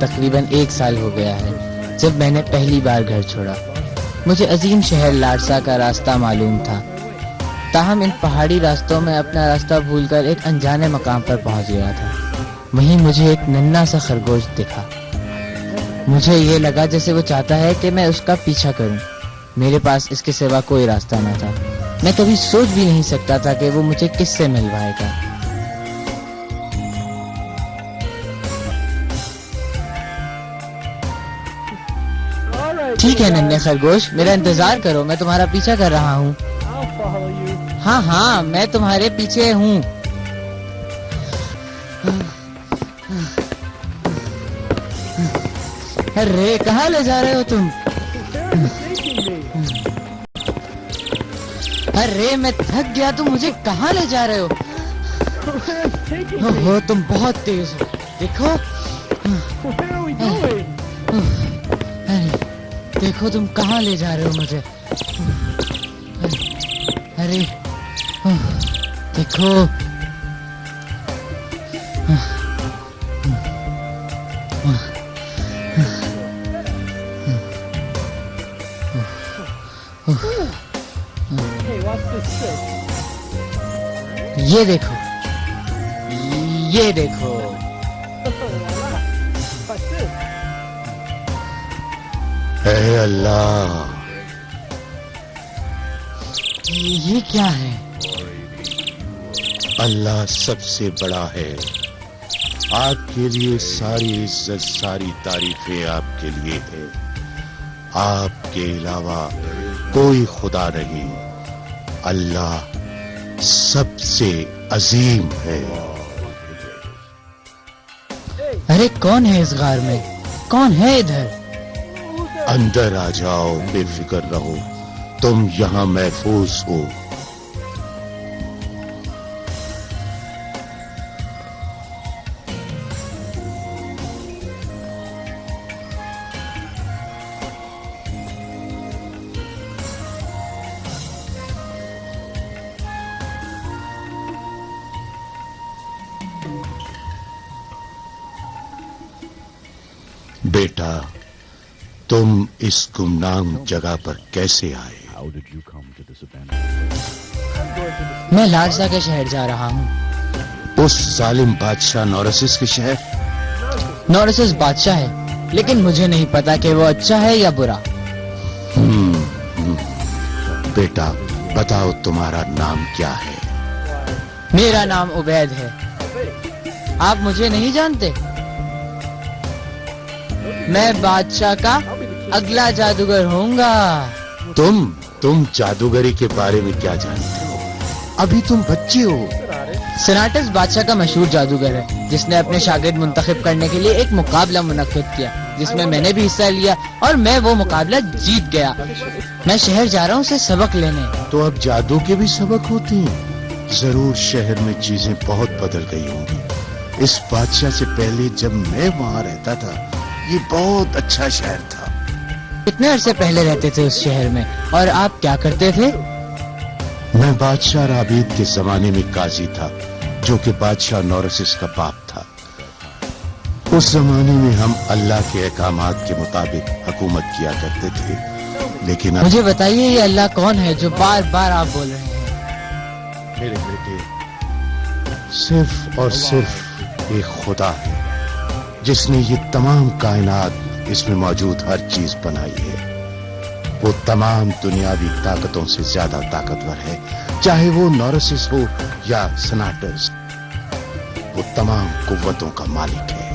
تقریباً 1 سال ہو گیا ہے جب میں نے پہلی بار گھر چھوڑا. مجھے عظیم شہر لارسا کا راستہ معلوم تھا، تاہم ان پہاڑی راستوں میں اپنا راستہ بھول کر ایک انجانے مقام پر پہنچ گیا تھا. وہیں مجھے ایک ننھا سا خرگوش دکھا. مجھے یہ لگا جیسے وہ چاہتا ہے کہ میں اس کا پیچھا کروں. میرے پاس اس کے سوا کوئی راستہ نہ تھا. میں کبھی سوچ بھی نہیں سکتا تھا کہ وہ مجھے کس سے ملوائے گا. ٹھیک ہے ننھے خرگوش، میرا انتظار کرو، میں تمہارا پیچھا کر رہا ہوں. ہاں میں تمہارے پیچھے ہوں. ارے کہاں لے جا رہے ہو تم؟ ارے میں تھک گیا، تم مجھے کہاں لے جا رہے ہو؟ تم بہت تیز ہو، دیکھو. دیکھو تم کہاں لے جا رہے ہو مجھے. ارے دیکھو. یہ دیکھو، یہ دیکھو. اے اللہ، یہ کیا ہے؟ اللہ سب سے بڑا ہے. آپ کے لیے ساری عزت، ساری تعریفیں آپ کے لیے ہے. آپ کے علاوہ کوئی خدا نہیں. اللہ سب سے عظیم ہے. ارے کون ہے اس غار میں؟ کون ہے ادھر؟ اندر آ جاؤ، بے فکر رہو، تم یہاں محفوظ ہو. بیٹا، تم اس گمنام جگہ پر کیسے آئے؟ میں لارسا کے شہر جا رہا ہوں. اس ظالم بادشاہ نورسس کے شہر؟ نورسس بادشاہ ہے، لیکن مجھے نہیں پتا کہ وہ اچھا ہے یا برا. بیٹا بتاؤ، تمہارا نام کیا ہے؟ میرا نام عبید ہے. آپ مجھے نہیں جانتے؟ میں بادشاہ کا اگلا جادوگر ہوں گا. تم جادوگری کے بارے میں کیا جانتے ہو؟ ابھی تم بچے ہو. سناٹس بادشاہ کا مشہور جادوگر ہے، جس نے اپنے شاگرد منتخب کرنے کے لیے ایک مقابلہ منعقد کیا، جس میں نے بھی حصہ لیا اور میں وہ مقابلہ جیت گیا. میں شہر جا رہا ہوں اسے سبق لینے. تو اب جادو کے بھی سبق ہوتے ہیں؟ ضرور شہر میں چیزیں بہت بدل گئی ہوں گی. اس بادشاہ سے پہلے جب میں وہاں رہتا تھا، یہ بہت اچھا شہر تھا. کتنے عرصے پہلے رہتے تھے اس شہر میں، اور آپ کیا کرتے تھے؟ میں بادشاہ رابید کے زمانے میں قاضی تھا، جو کہ بادشاہ نورسس کا باپ تھا. اس زمانے میں ہم اللہ کے احکامات کے مطابق حکومت کیا کرتے تھے. لیکن مجھے بتائیے، یہ اللہ کون ہے جو بار بار آپ بول رہے ہیں؟ میرے بیٹے، صرف اور صرف ایک خدا ہے جس نے یہ تمام کائنات، اس میں موجود ہر چیز بنائی ہے. وہ تمام دنیاوی طاقتوں سے زیادہ طاقتور ہے، چاہے وہ نورسس ہو یا سناٹس. وہ تمام قوتوں کا مالک ہے.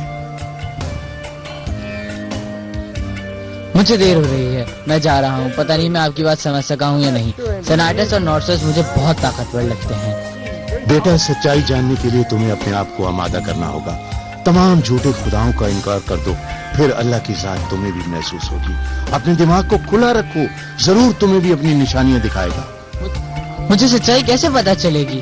مجھے دیر ہو رہی ہے، میں جا رہا ہوں. پتہ نہیں میں آپ کی بات سمجھ سکا ہوں یا نہیں. سناٹس اور نورسس مجھے بہت طاقتور لگتے ہیں. بیٹا، سچائی جاننے کے لیے تمہیں اپنے آپ کو آمادہ کرنا ہوگا. تمام جھوٹے خداؤں کا انکار کر دو، پھر اللہ کی ذات تمہیں بھی محسوس ہوگی. اپنے دماغ کو کھلا رکھو، ضرور تمہیں بھی اپنی نشانیاں دکھائے گا. مجھے سچائی کیسے پتہ چلے گی؟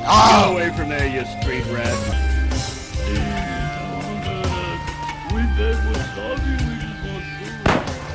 Get away from there, you street rat.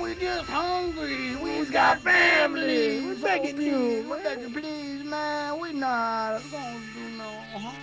We're just hungry. We've got family. We're begging you. We're begging, please, man. We're not gonna do no harm.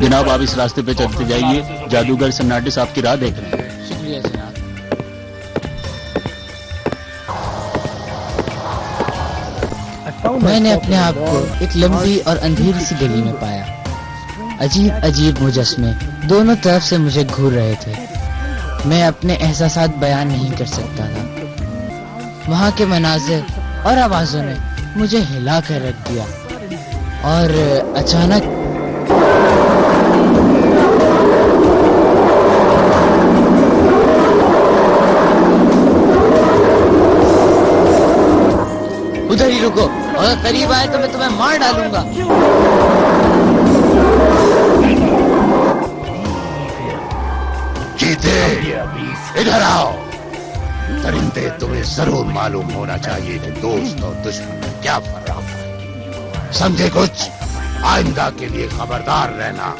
جناب آپ اس راستے پہ چلتے جائیے، جادوگر سناٹس آپ کی راہ دیکھ رہے ہیں. شکریہ جناب. میں نے اپنے آپ کو ایک لمبی اور اندھیری سی گلی میں پایا. عجیب عجیب مجسمے دونوں طرف سے مجھے گھور رہے تھے. میں اپنے احساسات بیان نہیں کر سکتا تھا. وہاں کے مناظر اور آوازوں نے مجھے ہلا کر رکھ دیا، اور اچانک ادھر ہی رکو، اور قریب آئے تو میں تمہیں مار ڈالوں گا. چیتے ادھر آؤ. درندے تمہیں ضرور معلوم ہونا چاہیے کہ دوست اور دشمن میں کیا فرق ہے. سمجھے کچھ؟ آئندہ کے لیے خبردار رہنا.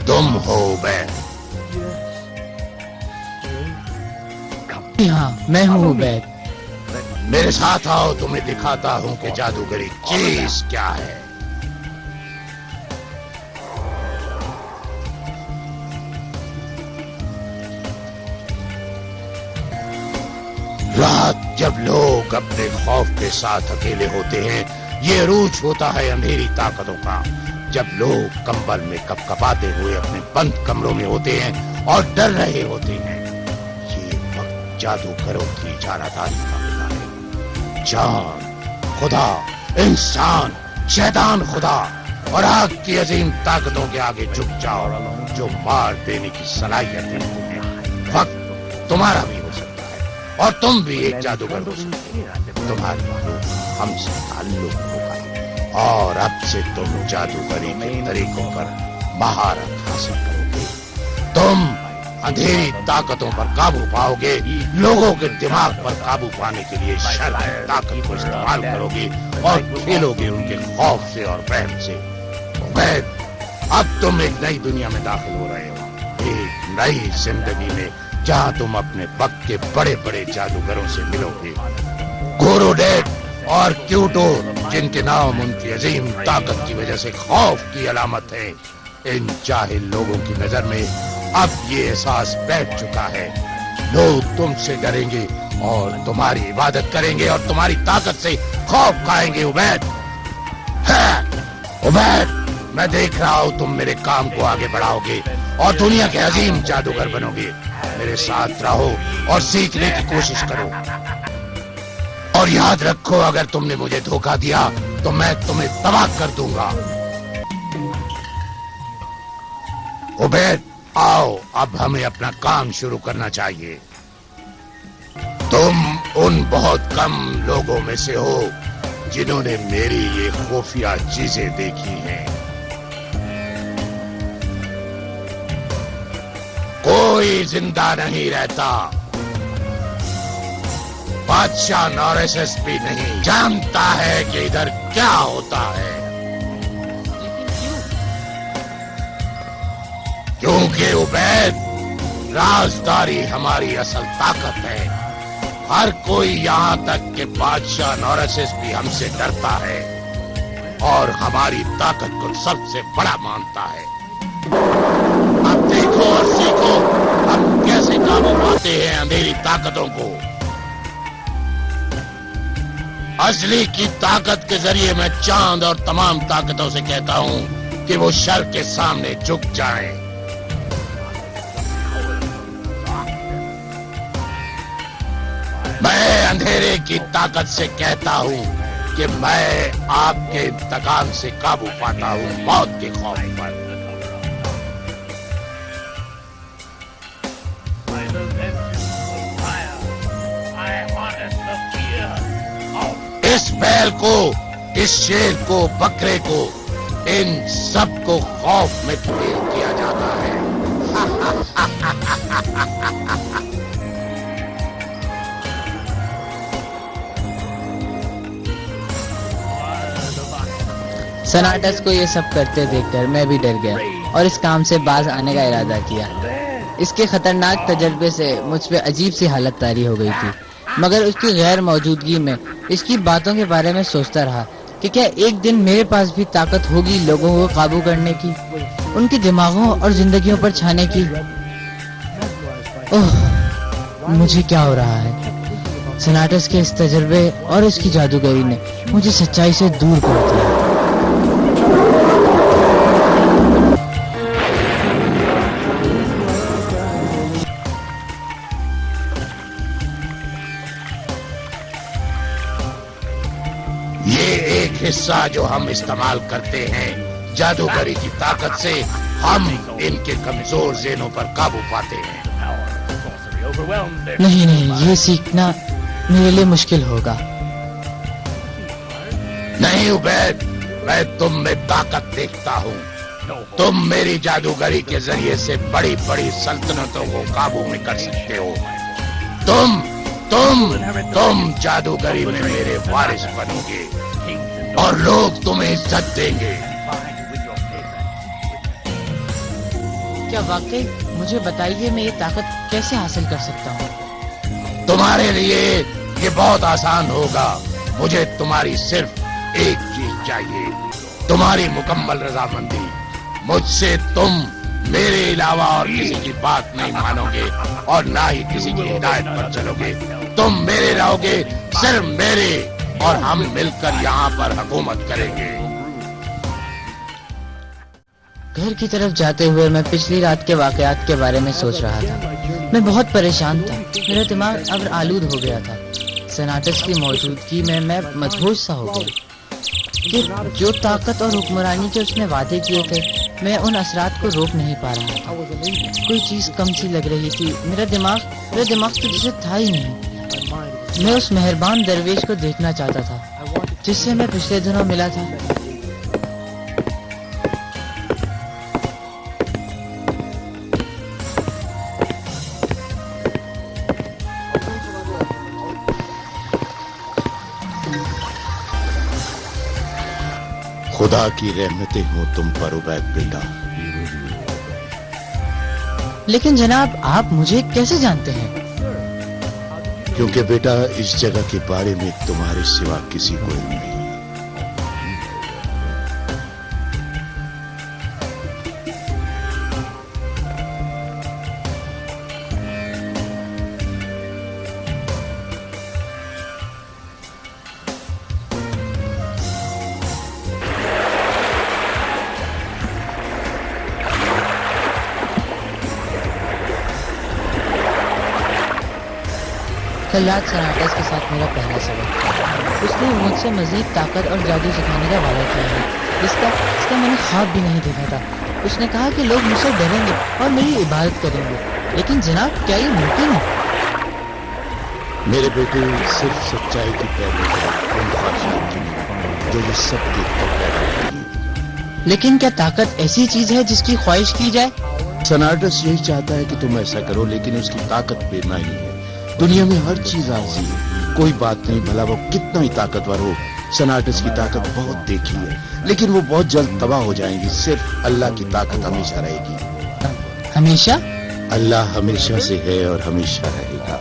تم ہو عبید؟ ہاں میں ہوں عبید. میرے ساتھ آؤ، تمہیں دکھاتا ہوں کہ جادوگری چیز کیا ہے. رات جب لوگ اپنے خوف کے ساتھ اکیلے ہوتے ہیں، یہ عروج ہوتا ہے اندھیری طاقتوں کا. جب لوگ کمبل میں کپکپاتے ہوئے اپنے بند کمروں میں ہوتے ہیں اور ڈر رہے ہوتے ہیں، یہ وقت جادوگروں کی اجاراداری کا ہوتا ہے. جان، خدا، انسان، شیطان خدا اور آگ کی عظیم طاقتوں کے آگے جھک جاؤ جو مار دینے کی صلاحیت رکھتے ہیں. وقت تمہارا بھی ہو سکتا ہے اور تم بھی ایک جادوگر ہو سکتے ہو. تمہاری روح ہم سے تعلق ہوگا اور اب سے تم جادوگری کے طریقوں پر مہارت حاصل کرو گے. تم اندھیری طاقتوں پر قابو پاؤ گے، لوگوں کے دماغ پر قابو پانے کے لیے شر کی طاقت کو استعمال کرو گے اور کھیلو گے ان کے خوف سے اور وہم سے. عبید، اب تم ایک نئی دنیا میں داخل ہو رہے ہو، ایک نئی زندگی میں جہاں تم اپنے وقت کے بڑے بڑے جادوگروں سے ملو گے. گوروڈیٹ اور کیوٹو، جن کے نام ان کی عظیم طاقت کی وجہ سے خوف کی علامت ہے، ان جاہل لوگوں کی نظر میں اب یہ احساس بیٹھ چکا ہے. لوگ تم سے ڈریں گے اور تمہاری عبادت کریں گے اور تمہاری طاقت سے خوف کھائیں گے. عبید، عبید، میں دیکھ رہا ہوں تم میرے کام کو آگے بڑھاؤ گے اور دنیا کے عظیم جادوگر بنو گے. میرے ساتھ رہو اور سیکھنے کی کوشش کرو، اور یاد رکھو اگر تم نے مجھے دھوکہ دیا تو میں تمہیں تباہ کر دوں گا. عبید، آؤ اب ہمیں اپنا کام شروع کرنا چاہیے. تم ان بہت کم لوگوں میں سے ہو جنہوں نے میری یہ خفیہ چیزیں دیکھی ہیں. کوئی زندہ نہیں رہتا. بادشاہ نورسس بھی نہیں جانتا ہے کہ ادھر کیا ہوتا ہے. کیونکہ عبید، رازداری ہماری اصل طاقت ہے. ہر کوئی یہاں تک کہ بادشاہ نورسس بھی ہم سے ڈرتا ہے اور ہماری طاقت کو سب سے بڑا مانتا ہے. اب دیکھو اور سیکھو ہم کیسے قابو پاتے ہیں اندھیری طاقتوں کو. اصلی کی طاقت کے ذریعے میں چاند اور تمام طاقتوں سے کہتا ہوں کہ وہ شر کے سامنے جھک جائیں. میں اندھیرے کی طاقت سے کہتا ہوں کہ میں آپ کے انتقام سے قابو پاتا ہوں موت کے خوف پر. اس بیل کو، اس شیر کو، بکرے کو، ان سب کو خوف میں تبدیل کیا جاتا ہے. سناٹس کو یہ سب کرتے دیکھ کر میں بھی ڈر گیا. اور اس کام سے باز آنے کا ارادہ کیا۔ اس کے خطرناک تجربے سے مجھ پہ عجیب سی حالت طاری ہو گئی تھی، مگر اس کی غیر موجودگی میں اس کی باتوں کے بارے میں سوچتا رہا کہ کیا ایک دن میرے پاس بھی طاقت ہوگی لوگوں کو قابو کرنے کی، ان کی دماغوں اور زندگیوں پر چھانے کی۔ اوہ، مجھے کیا ہو رہا ہے؟ سناٹس کے اس تجربے اور اس کی جادوگری نے مجھے سچائی سے دور کر دیا۔ یہ ایک حصہ جو ہم استعمال کرتے ہیں جادوگری کی طاقت سے، ہم ان کے کمزور ذہنوں پر قابو پاتے ہیں۔ نہیں، یہ سیکھنا میرے لیے مشکل ہوگا۔ نہیں عبید، میں تم میں طاقت دیکھتا ہوں۔ تم میری جادوگری کے ذریعے سے بڑی بڑی سلطنتوں کو قابو میں کر سکتے ہو۔ تم جادوگری میں میرے وارث بنو گے اور لوگ تمہیں عزت دیں گے۔ کیا واقعی؟ مجھے بتائیے میں یہ طاقت کیسے حاصل کر سکتا ہوں؟ تمہارے لیے یہ بہت آسان ہوگا۔ مجھے تمہاری صرف ایک چیز چاہیے، تمہاری مکمل رضامندی۔ مجھ سے تم میرے علاوہ اور کسی کی بات نہیں مانو گے اور نہ ہی کسی کی ہدایت پر چلو گے۔ تم میرے رہو گے، صرف میرے، اور ہم مل کر یہاں پر حکومت کریں گے۔ گھر کی طرف جاتے ہوئے میں پچھلی رات کے واقعات کے بارے میں سوچ رہا تھا۔ میں بہت پریشان تھا، میرا دماغ ابر آلود ہو گیا تھا۔ سناٹس کی موجودگی میں مدہوش سا ہو گیا کہ جو طاقت اور حکمرانی کے اس نے وعدے کیے تھے، میں ان اثرات کو روک نہیں پا رہا تھا۔ کوئی چیز کم سی لگ رہی تھی۔ میرا دماغ تو جسے تھا ہی نہیں۔ میں اس مہربان درویش کو دیکھنا چاہتا تھا جس سے میں پچھلے دنوں ملا تھا۔ خدا کی رحمتیں ہوں تم پر عبید بیٹا۔ لیکن جناب، آپ مجھے کیسے جانتے ہیں؟ کیونکہ بیٹا اس جگہ کے بارے میں تمہارے سوا کسی کو علم نہیں۔ کل رات سناٹس کے ساتھ میرا پہلا سبق تھا۔ اس نے مجھ سے مزید طاقت اور جادو سکھانے کا وعدہ کیا ہے، جس کا میں نے خواب بھی نہیں دیکھا تھا۔ اس نے کہا کہ لوگ مجھ سے ڈریں گے اور میری عبادت کریں گے۔ لیکن جناب، کیا یہ ممکن ہے؟ میرے بیٹے، صرف سچائی کی پیروی کرو، ان خواہشات کی نہیں جو یہ سب دیکھ کر پیدا ہوتی ہے۔ لیکن کیا طاقت ایسی چیز ہے جس کی خواہش کی جائے؟ سناٹس یہی چاہتا ہے کہ تم ایسا کرو، لیکن اس کی طاقت بے معنی ہے۔ دنیا میں ہر چیز عارضی ہے، کوئی بات نہیں، بھلا وہ کتنا ہی طاقتور ہو۔ سناٹس کی طاقت بہت دیکھی ہے، لیکن وہ بہت جلد تباہ ہو جائیں گی۔ صرف اللہ کی طاقت ہمیشہ رہے گی۔ ہمیشہ؟ اللہ ہمیشہ سے ہے اور ہمیشہ رہے گا۔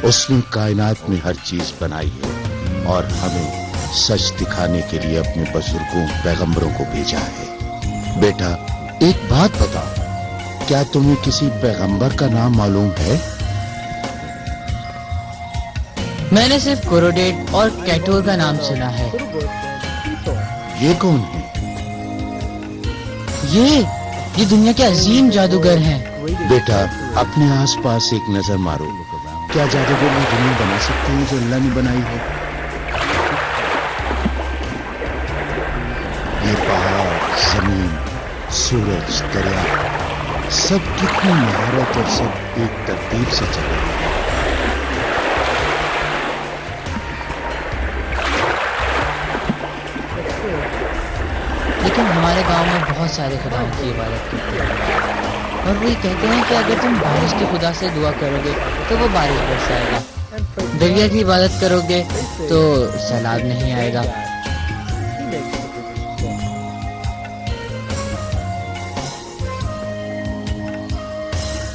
اس نے کائنات میں ہر چیز بنائی ہے اور ہمیں سچ دکھانے کے لیے اپنے بزرگوں پیغمبروں کو بھیجا ہے۔ بیٹا، ایک بات بتاؤ، کیا تمہیں کسی پیغمبر کا نام معلوم ہے؟ میں نے صرف کوروڈیٹ اور کیٹور کا نام سنا ہے۔ یہ کون ہے؟ یہ دنیا کے عظیم جادوگر ہیں۔ بیٹا، اپنے آس پاس ایک نظر مارو۔ کیا جادوگر یہ دنیا بنا سکتے ہیں جو اللہ نے بنائی ہے؟ یہ پہاڑ، زمین، سورج، دریا، سب کتنی مہارت اور سب ایک ترتیب سے چل رہے ہیں۔ لیکن ہمارے گاؤں میں بہت سارے خداؤں کی عبادت کرتے ہیں، اور وہ یہ کہتے ہیں کہ اگر تم بارش کے خدا سے دعا کرو گے تو وہ بارش برسائے گا، دریا کی عبادت کرو گے تو سیلاب نہیں آئے گا۔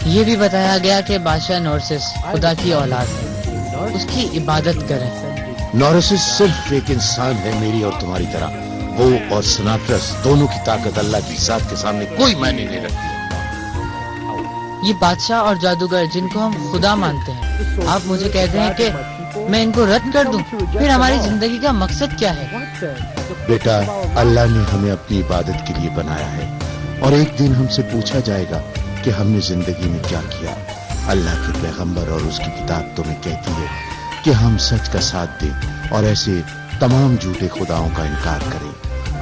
یہ بھی بتایا گیا کہ بادشاہ نورسس خدا کی اولاد ہے، اس کی عبادت کریں۔ نورسس صرف ایک انسان ہے میری اور تمہاری طرح، وہ اور سناٹرس دونوں کی طاقت اللہ کی ذات کے سامنے کوئی معنی نہیں رکھتی۔ یہ بادشاہ اور جادوگر جن کو ہم خدا مانتے ہیں، آپ مجھے کہتے ہیں کہ میں ان کو رد کر دوں؟ پھر ہماری زندگی کا مقصد کیا ہے؟ بیٹا، اللہ نے ہمیں اپنی عبادت کے لیے بنایا ہے، اور ایک دن ہم سے پوچھا جائے گا کہ ہم نے زندگی میں کیا کیا۔ اللہ کے پیغمبر اور اس کی کتاب تمہیں کہتی ہے کہ ہم سچ کا ساتھ دیں اور ایسے تمام جھوٹے خداؤں کا انکار کریں۔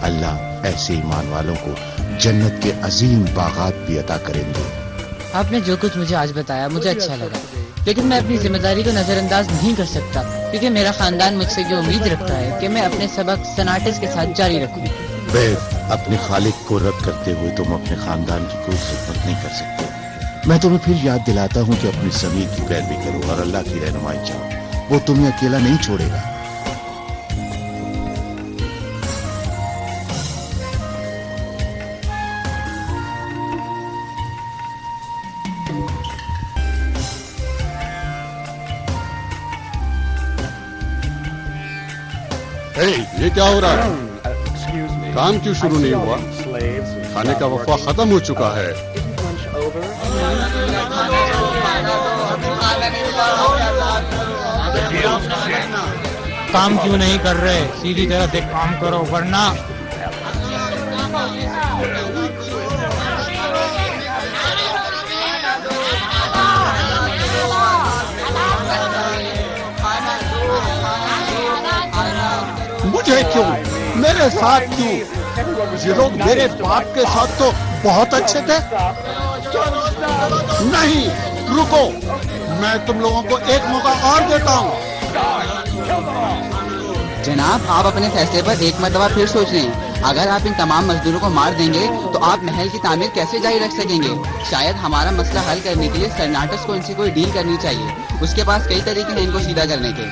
اللہ ایسے ایمان والوں کو جنت کے عظیم باغات بھی عطا کریں گے۔ آپ نے جو کچھ مجھے آج بتایا مجھے اچھا لگا، لیکن میں اپنی ذمہ داری کو نظر انداز نہیں کر سکتا، کیونکہ میرا خاندان مجھ سے یہ امید رکھتا ہے کہ میں اپنے سبق سناٹس کے ساتھ جاری رکھوں۔ اپنے خالق کو رد کرتے ہوئے تم اپنے خاندان کی کوئی خدمت نہیں کر سکتے۔ میں تمہیں پھر یاد دلاتا ہوں کہ اپنی ضمیر کی پیروی کرو اور اللہ کی رہنمائی چاہو، وہ تمہیں اکیلا نہیں چھوڑے گا۔ یہ کیا ہو رہا ہے؟ کام کیوں شروع نہیں ہوا؟ کھانے کا وقفہ ختم ہو چکا ہے۔ کام کیوں نہیں کر رہے؟ سیدھی طرح سے کام کرو ورنہ مجھے کیوں؟ میرے ساتھ کیوں؟ یہ لوگ میرے باپ کے ساتھ تو بہت اچھے تھے۔ نہیں، رکو، میں تم لوگوں کو ایک موقع اور دیتا ہوں۔ جناب، آپ اپنے فیصلے پر ایک مرتبہ پھر سوچ لیں۔ اگر آپ ان تمام مزدوروں کو مار دیں گے تو آپ محل کی تعمیر کیسے جاری رکھ سکیں گے؟ شاید ہمارا مسئلہ حل کرنے کے لیے سرناٹس کو ان سے کوئی ڈیل کرنی چاہیے۔ اس کے پاس کئی طریقے ہیں ان کو سیدھا کرنے کے۔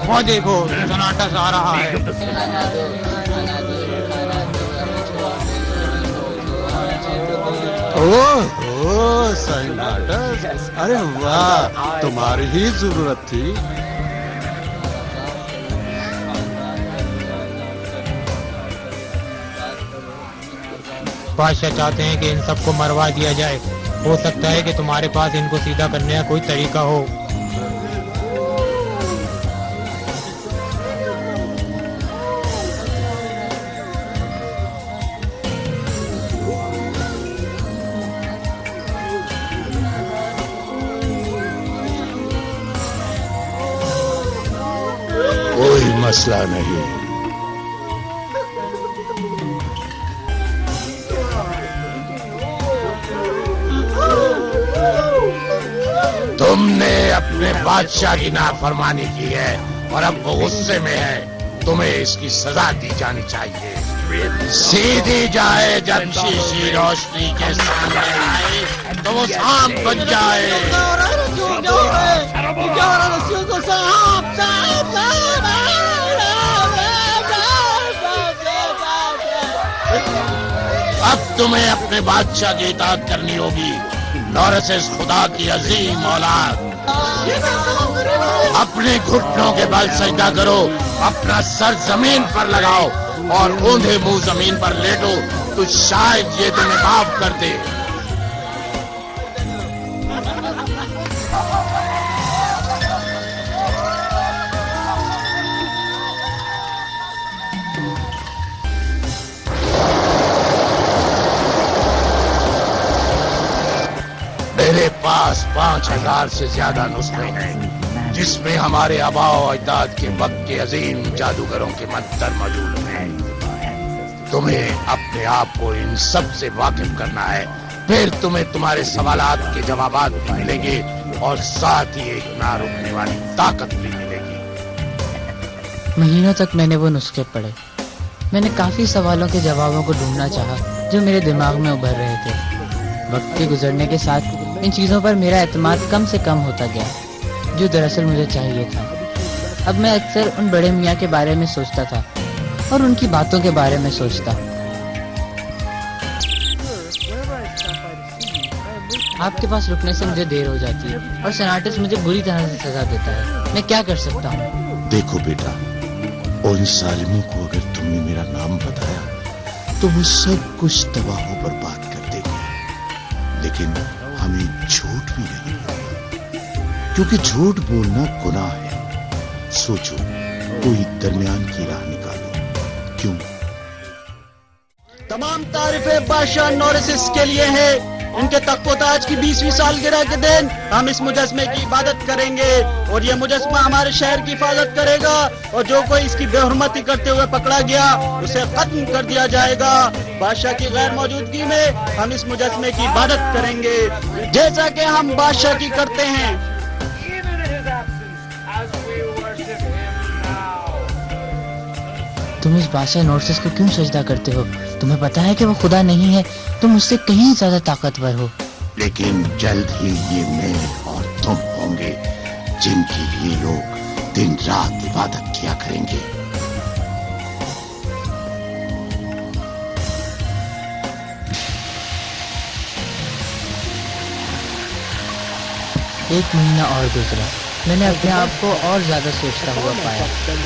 وہ دیکھو سناٹس آ رہا ہے۔ اوہ سناٹس، ارے واہ، تمہاری ہی ضرورت تھی۔ بادشاہ چاہتے ہیں کہ ان سب کو مروا دیا جائے۔ ہو سکتا ہے کہ تمہارے پاس ان کو سیدھا کرنے کا کوئی طریقہ ہو۔ کوئی مسئلہ نہیں۔ تم نے اپنے بادشاہ کی نافرمانی کی ہے اور اب وہ غصے میں ہے، تمہیں اس کی سزا دی جانی چاہیے۔ سیدھی جائے، جب شیشی روشنی کے سامنے آئے تو وہ سانپ بن جائے۔ اب تمہیں اپنے بادشاہ کی اطاعت کرنی ہوگی، نورسس خدا کی عظیم اولاد۔ اپنے گھٹنوں کے بل سجدہ کرو، اپنا سر زمین پر لگاؤ اور اوندھے منہ زمین پر لیٹو تو شاید یہ تمہیں معاف کر دے۔ میرے پاس 5000 سے زیادہ نسخے ہیں جس میں ہمارے آباء و اجداد کے وقت کے عظیم جادوگروں کے منتر موجود ہیں۔ تمہیں اپنے آپ کو ان سب سے واقف کرنا ہے، پھر تمہیں تمہارے سوالات کے جوابات بھی ملیں گے اور ساتھ ہی ایک نہ رکنے والی طاقت بھی ملے گی۔ مہینوں تک میں نے وہ نسخے پڑھے۔ میں نے کافی سوالوں کے جوابوں کو ڈھونڈنا چاہا جو میرے دماغ میں ابھر رہے تھے۔ وقت کے گزرنے کے ساتھ ان چیزوں پر میرا اعتماد کم سے کم ہوتا گیا جو دراصل مجھے چاہیے تھا۔ اب میں اکثر ان بڑے میاں کے بارے میں سوچتا تھا اور ان کی باتوں کے بارے میں سوچتا۔ آپ کے پاس رکنے سے مجھے دیر ہو جاتی ہے اور سناٹس مجھے بری طرح سے سزا دیتا ہے. میں کیا کر سکتا ہوں؟ دیکھو بیٹا، اور ان ظالموں کو اگر تم نے میرا نام بتایا تو وہ سب کچھ تباہ و برباد کر دیں گے، لیکن ہمیں جھوٹ بھی نہیں بولنا، کیونکہ جھوٹ بولنا گناہ ہے. سوچو، کوئی درمیان کی راہ نکالو. کیوں؟ تمام تعریفیں بادشاہ نورسس کے لیے ہے. ان کے تخت و تاج کی 20ویں سالگرہ کے دن ہم اس مجسمے کی عبادت کریں گے اور یہ مجسمہ ہمارے شہر کی حفاظت کرے گا، اور جو کوئی اس کی بے حرمتی کرتے ہوئے پکڑا گیا اسے ختم کر دیا جائے گا. بادشاہ کی غیر موجودگی میں ہم اس مجسمے کی عبادت کریں گے جیسا کہ ہم بادشاہ کی کرتے ہیں. Even in his absence, as we worship him now. تم اس بادشاہ نورسس کو کیوں سجدہ کرتے ہو؟ تمہیں پتا ہے کہ وہ خدا نہیں ہے، تم اس سے کہیں زیادہ طاقتور ہو. لیکن جلد ہی یہ میں اور تم ہوں گے جن کے لیے لوگ دن رات عبادت کیا کریں گے. ایک مہینہ اور گزرا. میں نے اپنے آپ کو اور زیادہ سوچتا ہوا پایا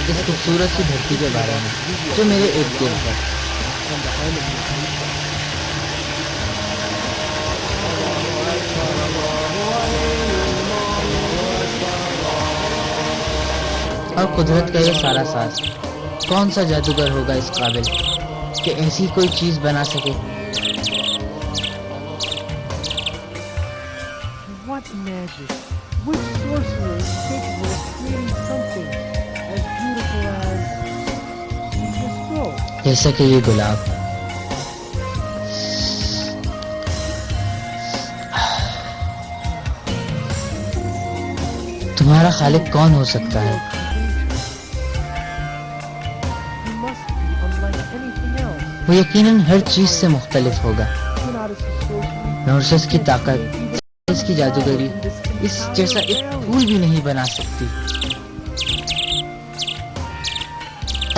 اس خوبصورت سی دھرتی کے بارے میں جو میرے ارد گرد ہے. اور قدرت کا یہ سارا ساز، کون سا جادوگر ہوگا اس قابل کہ ایسی کوئی چیز بنا سکے؟ What magic? Which sorcerer is capable of creating something as beautiful as this rose? جیسا کہ یہ گلاب. تمہارا خالق کون ہو سکتا ہے؟ He must be unlike anything else. وہ یقیناً ہر چیز سے مختلف ہوگا. Donatus' sorcery, نورسس کی طاقت، اس کی جادوگری اس جیسا ایک پھول بھی نہیں بنا سکتی.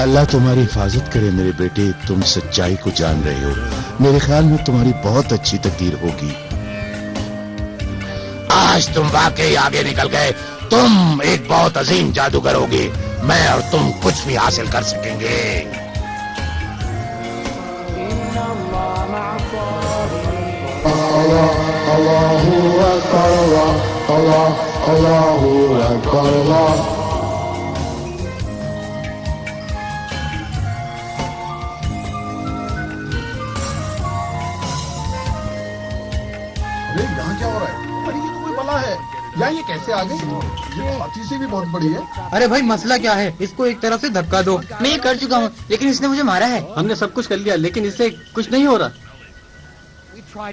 اللہ تمہاری حفاظت کرے میرے بیٹے. تم سچائی کو جان رہے ہو. میرے خیال میں تمہاری بہت اچھی تقدیر ہوگی. آج تم واقعی آگے نکل گئے. تم ایک بہت عظیم جادوگر ہوگے. میں اور تم کچھ بھی حاصل کر سکیں گے. ارے یہاں کیا ہو رہا ہے؟ ارے یہ تو کوئی بلا ہے. یہاں یہ کیسے آ گئی؟ یہ ہاتھی سے بھی بہت بڑی ہے. ارے بھائی مسئلہ کیا ہے؟ اس کو ایک طرف سے دھکا دو. میں یہ کر چکا ہوں لیکن اس نے مجھے مارا ہے. ہم نے سب کچھ کر لیا لیکن اس سے کچھ نہیں ہو رہا.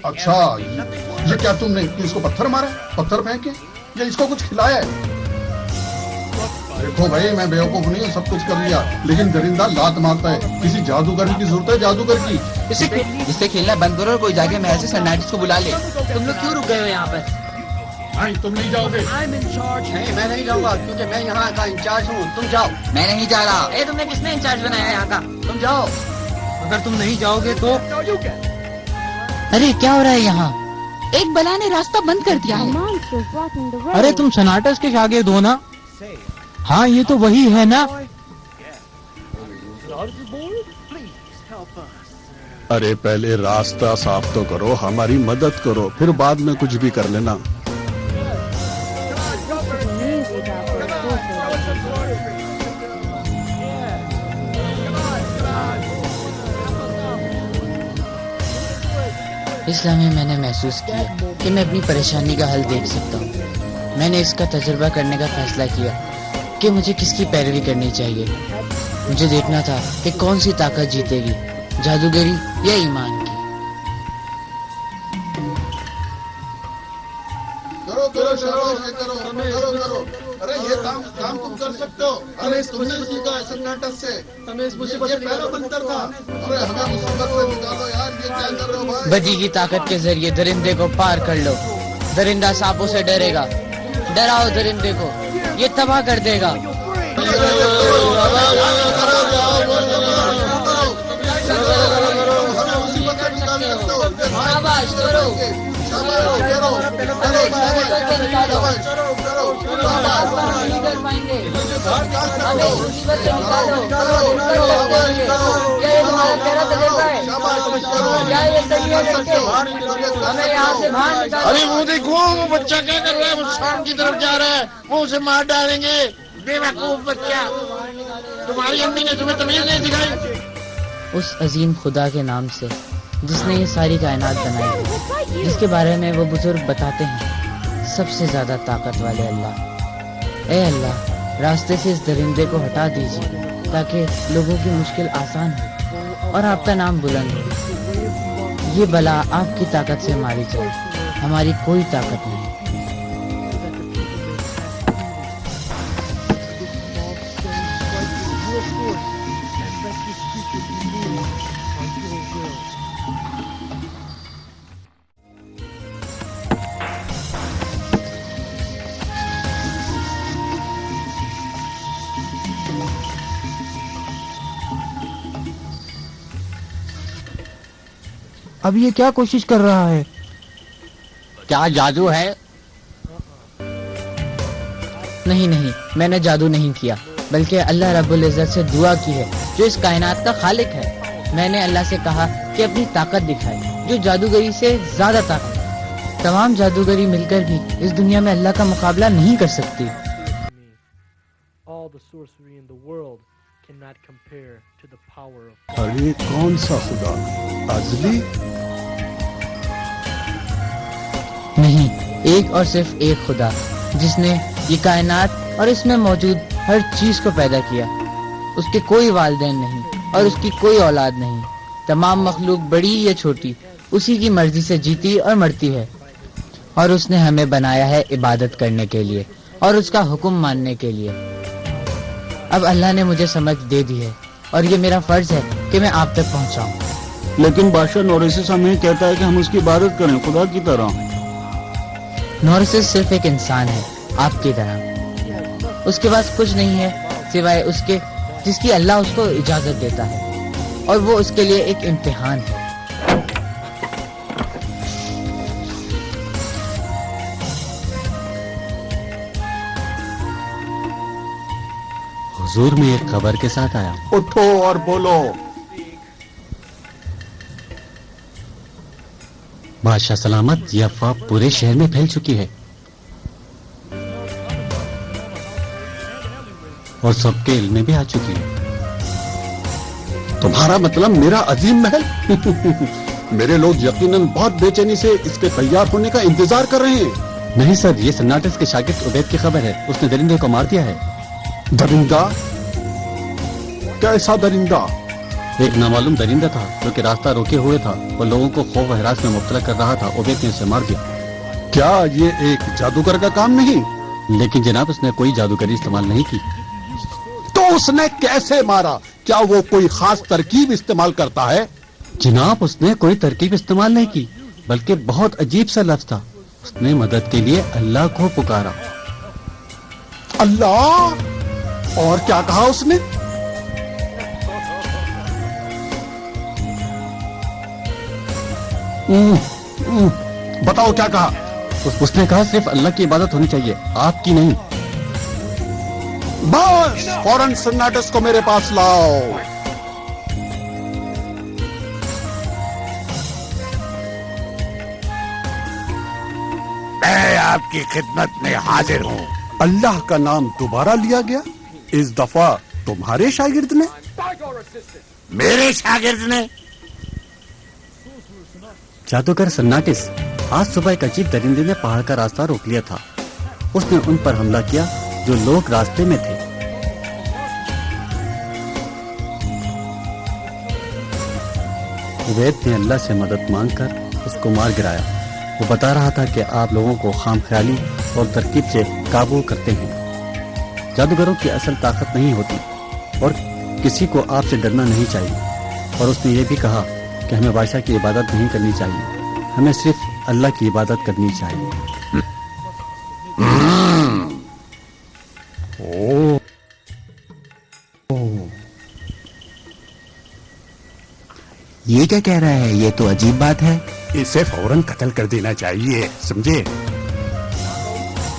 اچھا، یہ کیا تم نے اس کو پتھر مارا، پتھر پھینکے، یا اس کو کچھ کھلایا ہے؟ دیکھو بھائی، میں بیوقوف نہیں ہوں، سب کچھ کر لیا، لیکن درندہ لات مارتا ہے. کسی جادوگر کی ضرورت ہے، جادوگر کی. اس سے کھیلنا بند کرو اور کوئی جا کے محل سے سرناٹس کو بلا لے. تم لوگ کیوں رک گئے ہو یہاں پر؟ نہیں، تم نہیں جاؤ گے. نہیں میں نہیں جاؤں گا کیونکہ میں یہاں کا انچارج ہوں. تم جاؤ. میں نہیں جا رہا. اے تم نے کس نے انچارج بنایا یہاں کا؟ تم جاؤ. اگر تم نہیں جاؤ گے تو ارے کیا ہو رہا ہے یہاں؟ ایک بلا نے راستہ بند کر دیا ہے. ارے تم سناٹس کے شاگرد ہو نا؟ ہاں یہ تو وہی ہے نا. ارے پہلے راستہ صاف تو کرو، ہماری مدد کرو، پھر بعد میں کچھ بھی کر لینا. اس لمحے میں نے محسوس کیا کہ میں اپنی پریشانی کا حل دیکھ سکتا ہوں. میں نے اس کا تجربہ کرنے کا فیصلہ کیا کہ مجھے کس کی پیروی کرنی چاہیے. مجھے دیکھنا تھا کہ کون سی طاقت جیتے گی، جادوگری یا ایمان کی. کرو. ارے یہ کام تم کر سکتے ہو. ارے تم نے سیکھا ہے سناٹس سے. یہ پہلا منتر تھا. ارے ہمیں مصیبت سے نکالو یار. یہ کیا کر رہے ہو بھائی؟ بدی کی طاقت کے ذریعے درندے کو پار کر لو. درندہ سانپوں سے ڈرے گا. ڈراؤ درندے کو، یہ تباہ کر دے گا. شاباش کرو. ارے وہ دیکھو وہ بچہ کیا کر رہا ہے, وہ شام کی طرف جا رہا ہے, وہ اسے مار ڈالیں گے. بے وقوف بچہ, تمہاری امی نے تمہیں تمیز نہیں دکھائی. اس عظیم خدا کے نام سے جس نے یہ ساری کائنات بنائی ہے, جس کے بارے میں وہ بزرگ بتاتے ہیں, سب سے زیادہ طاقت والے اللہ. اے اللہ, راستے سے اس درندے کو ہٹا دیجیے تاکہ لوگوں کی مشکل آسان ہو اور آپ کا نام بلند ہو. یہ بلا آپ کی طاقت سے ماری جائے, ہماری کوئی طاقت نہیں. اب یہ کیا کوشش کر رہا ہے؟ کیا جادو ہے؟ نہیں, میں نے جادو نہیں کیا, بلکہ اللہ رب العزت سے دعا کی ہے جو اس کائنات کا خالق ہے. میں نے اللہ سے کہا کہ اپنی طاقت دکھائے جو جادوگری سے زیادہ طاقت ہے. تمام جادوگری مل کر بھی اس دنیا میں اللہ کا مقابلہ نہیں کر سکتی. اور یہ کون سا خدا؟ ازلی؟ نہیں, ایک اور صرف ایک خدا جس نے یہ کائنات اور اس میں موجود ہر چیز کو پیدا کیا. اس کے کوئی والدین نہیں اور اس کی کوئی اولاد نہیں. تمام مخلوق بڑی یا چھوٹی اسی کی مرضی سے جیتی اور مرتی ہے, اور اس نے ہمیں بنایا ہے عبادت کرنے کے لیے اور اس کا حکم ماننے کے لیے. اب اللہ نے مجھے سمجھ دے دی ہے اور یہ میرا فرض ہے کہ میں آپ تک پہنچاؤں. لیکن بادشاہ نوریسس ہمیں کہتا ہے کہ ہم اس کی عبادت کریں خدا کی طرح. نورسس صرف ایک انسان ہے آپ کی طرح. اس کے پاس کچھ نہیں ہے سوائے اس کے جس کی اللہ اس کو اجازت دیتا ہے, اور وہ اس کے لیے ایک امتحان ہے. حضور میں ایک خبر کے ساتھ آیا. اٹھو اور بولو. بادشاہ سلامت, یہ افواہ پورے شہر میں پھیل چکی ہے اور سب کے علم میں بھی آ چکی ہے. تمہارا مطلب میرا عظیم محل؟ میرے لوگ یقیناً بہت بے چینی سے اس کے تیار ہونے کا انتظار کر رہے ہیں. نہیں سر, یہ سناٹس کے شاگرد عبید کی خبر ہے. اس نے درندے کو مار دیا ہے. درندہ؟ کیسا درندہ؟ ایک نامعلوم درندہ تھا جو کہ راستہ روکے ہوئے تھا اور لوگوں کو خوف و ہراس میں مبتلا کر رہا تھا. عبید نے اسے مار دیا. کیا یہ ایک جادوگر کا کام نہیں؟ لیکن جناب اس نے کوئی جادوگری استعمال نہیں کی. تو اس نے کیسے مارا؟ کیا وہ کوئی خاص ترکیب استعمال کرتا ہے؟ جناب اس نے کوئی ترکیب استعمال نہیں کی, بلکہ بہت عجیب سا لفظ تھا. اس نے مدد کے لیے اللہ کو پکارا. اللہ؟ اور کیا کہا اس نے؟ بتاؤ کیا کہا؟ اس نے کہا صرف اللہ کی عبادت ہونی چاہیے, آپ کی نہیں. بس فوراً سناٹس کو میرے پاس لاؤ. میں آپ کی خدمت میں حاضر ہوں. اللہ کا نام دوبارہ لیا گیا, اس دفعہ تمہارے شاگرد نے؟ میرے شاگرد نے؟ جادوگر سناٹس, آج صبح ایک عجیب درندے نے پہاڑ کا راستہ روک لیا تھا. اس نے ان پر حملہ کیا جو لوگ راستے میں تھے. عبید نے اللہ سے مدد مانگ کر اس کو مار گرایا. وہ بتا رہا تھا کہ آپ لوگوں کو خام خیالی اور ترکیب سے قابو کرتے ہیں. جادوگروں کی اصل طاقت نہیں ہوتی اور کسی کو آپ سے ڈرنا نہیں چاہیے. اور اس نے یہ بھی کہا کہ ہمیں بادشاہ کی عبادت نہیں کرنی چاہیے, ہمیں صرف اللہ کی عبادت کرنی چاہیے. یہ کیا کہہ رہا ہے؟ یہ تو عجیب بات ہے. اسے فوراً قتل کر دینا چاہیے, سمجھے؟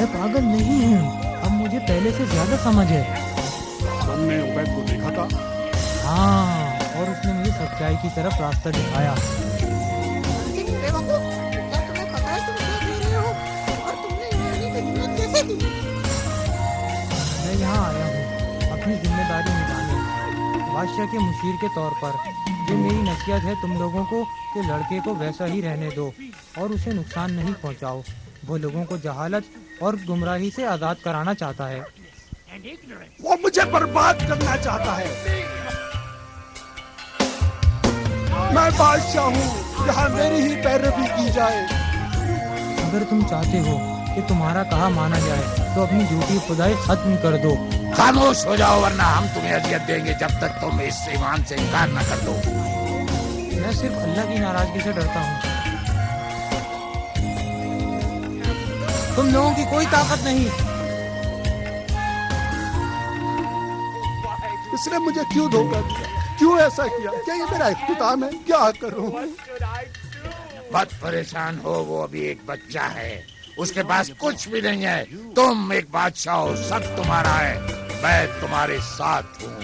میں پاگل نہیں ہوں، اب مجھے پہلے سے زیادہ سمجھ ہے۔ ہم نے عبید کو دیکھا تھا؟ ہاں، اور اس نے مجھے سچائی کی طرف راستہ دکھایا۔ میں یہاں آیا ہوں اپنی ذمہ داری نبھانے، بادشاہ کے مشیر کے طور پر۔ یہ میری نصیحت ہے تم لوگوں کو کہ لڑکے کو ویسا ہی رہنے دو اور اسے نقصان نہیں پہنچاؤ۔ وہ لوگوں کو جہالت اور گمراہی سے آزاد کرانا چاہتا ہے۔ وہ مجھے برباد کرنا چاہتا ہے۔ میں بادشاہ ہوں، یہاں میری ہی پیروی کی جائے۔ اگر تم چاہتے ہو کہ تمہارا کہا مانا جائے تو اپنی جھوٹی خدائی ختم کر دو۔ خاموش ہو جاؤ ورنہ ہم تمہیں اذیت دیں گے جب تک تم اس ایمان سے انکار نہ کر دو۔ میں صرف اللہ کی ناراضگی سے ڈرتا ہوں۔ تم لوگوں کی کوئی طاقت نہیں۔ اس نے مجھے کیوں دھوکہ دیا؟ کیوں ایسا کیا؟ کیا یہ میرا اختتام ہے؟ کیا کروں؟ مت پریشان ہو، وہ ابھی ایک بچہ ہے، اس کے پاس کچھ بھی نہیں ہے۔ تم ایک بادشاہ ہو، سب تمہارا ہے، میں تمہارے ساتھ ہوں۔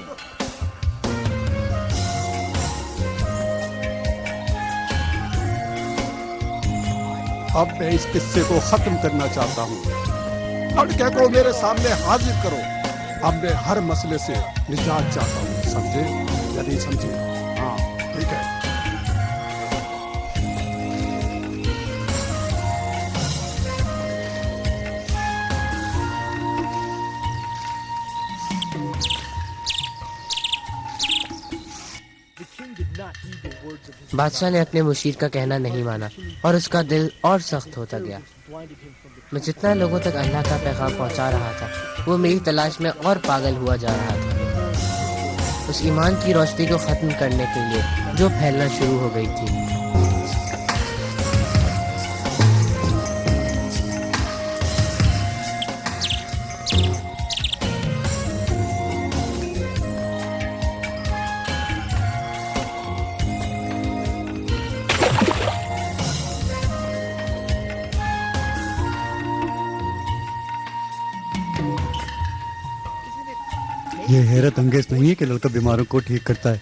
اب میں اس قصے کو ختم کرنا چاہتا ہوں۔ لڑکے کو میرے سامنے حاضر کرو۔ اب میں ہر مسئلے سے نجات چاہتا ہوں، سمجھے یا نہیں سمجھے؟ ہاں ٹھیک ہے۔ بادشاہ نے اپنے مشیر کا کہنا نہیں مانا اور اس کا دل اور سخت ہوتا گیا۔ میں جتنا لوگوں تک اللہ کا پیغام پہنچا رہا تھا وہ میری تلاش میں اور پاگل ہوا جا رہا تھا، اس ایمان کی روشنی کو ختم کرنے کے لیے جو پھیلنا شروع ہو گئی تھی۔ یہ حیرت انگیز نہیں ہے کہ لڑکا بیماروں کو ٹھیک کرتا ہے؟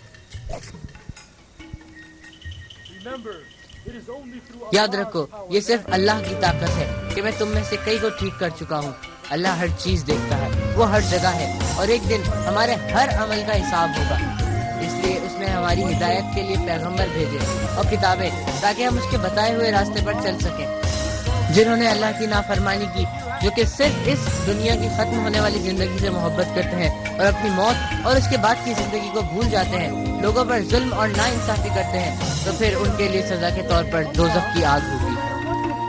یاد رکھو یہ صرف اللہ کی طاقت ہے کہ میں تم میں سے کئی کو ٹھیک کر چکا ہوں۔ اللہ ہر چیز دیکھتا ہے، وہ ہر جگہ ہے اور ایک دن ہمارے ہر عمل کا حساب ہوگا۔ اس لیے اس نے ہماری ہدایت کے لیے پیغمبر بھیجے اور کتابیں تاکہ ہم اس کے بتائے ہوئے راستے پر چل سکیں۔ جنہوں نے اللہ کی نافرمانی کی، جو کہ صرف اس دنیا کی ختم ہونے والی زندگی سے محبت کرتے ہیں اور اپنی موت اور اس کے بعد کی زندگی کو بھول جاتے ہیں، لوگوں پر ظلم اور ناانصافی کرتے ہیں، تو پھر ان کے لیے سزا کے طور پر دوزخ کی آگ ہوگی۔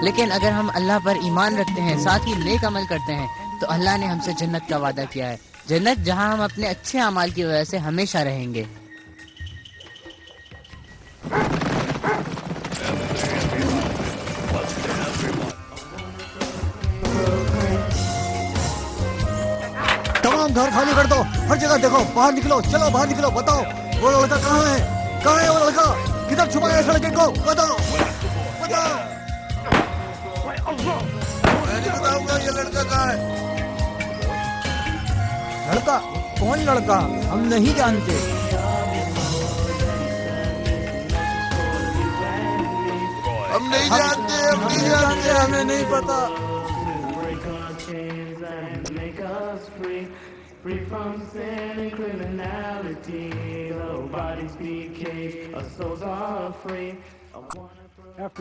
لیکن اگر ہم اللہ پر ایمان رکھتے ہیں، ساتھ ہی نیک عمل کرتے ہیں، تو اللہ نے ہم سے جنت کا وعدہ کیا ہے، جنت جہاں ہم اپنے اچھے اعمال کی وجہ سے ہمیشہ رہیں گے۔ تمام گھر خالی کر دو، ہر جگہ دیکھو، باہر نکلو، چلو باہر نکلو، بتاؤ وہ لڑکا کہاں ہے؟ کہاں ہے وہ لڑکا؟ کدھر چھپا ہے اس لڑکے کو؟ بتاؤ بتاؤ۔ میں نہیں بتاؤں گا یہ لڑکا کہاں ہے۔ لڑکا؟ کون لڑکا؟ ہم نہیں جانتے۔ ہم نہیں جانتے، ہم نہیں جانتے، ہمیں نہیں پتا۔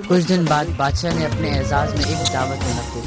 کچھ دن بعد بادشاہ نے اپنے اعزاز میں ایک دعوت منعقد